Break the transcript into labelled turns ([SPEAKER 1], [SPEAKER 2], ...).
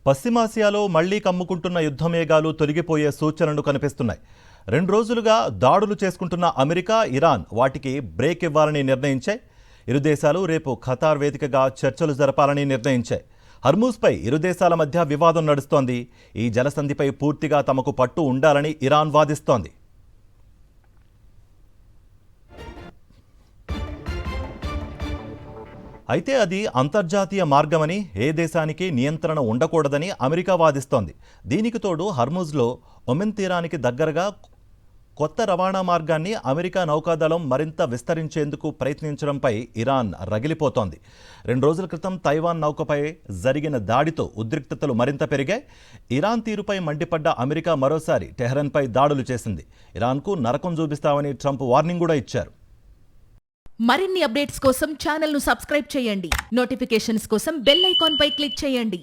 [SPEAKER 1] పశ్చిమాసియాలో మళ్లీ కమ్ముకుంటున్న యుద్ధమేఘాలు తొలగిపోయే సూచనలు కనిపిస్తున్నాయి. 2 రోజులుగా దాడులు చేసుకుంటున్న అమెరికా, ఇరాన్ వాటికి బ్రేక్ ఇవ్వాలని నిర్ణయించాయి. ఇరు దేశాలు రేపు ఖతార్ వేదికగా చర్చలు జరపాలని నిర్ణయించాయి. హర్మూజ్పై ఇరు దేశాల మధ్య వివాదం నడుస్తోంది. ఈ జలసంధిపై పూర్తిగా తమకు పట్టు ఉండాలని ఇరాన్ వాదిస్తోంది. అయితే అది అంతర్జాతీయ మార్గమని, ఏ దేశానికి నియంత్రణ ఉండకూడదని అమెరికా వాదిస్తోంది. దీనికి తోడు హర్ముజ్లో ఒమెన్ తీరానికి దగ్గరగా కొత్త రవాణా మార్గాన్ని అమెరికా నౌకాదళం మరింత విస్తరించేందుకు ప్రయత్నించడంపై ఇరాన్ రగిలిపోతోంది. 2 రోజుల క్రితం తైవాన్ నౌకపై జరిగిన దాడితో ఉద్రిక్తతలు మరింత పెరిగాయి. ఇరాన్ తీరుపై మండిపడ్డ అమెరికా మరోసారి టెహ్రాన్పై దాడులు చేసింది. ఇరాన్కు నరకం చూపిస్తామని ట్రంప్ వార్నింగ్ కూడా ఇచ్చారు.
[SPEAKER 2] మరిన్ని అప్డేట్స్ కోసం ఛానల్ను సబ్స్క్రైబ్ చేయండి. నోటిఫికేషన్స్ కోసం బెల్ ఐకాన్ పై క్లిక్ చేయండి.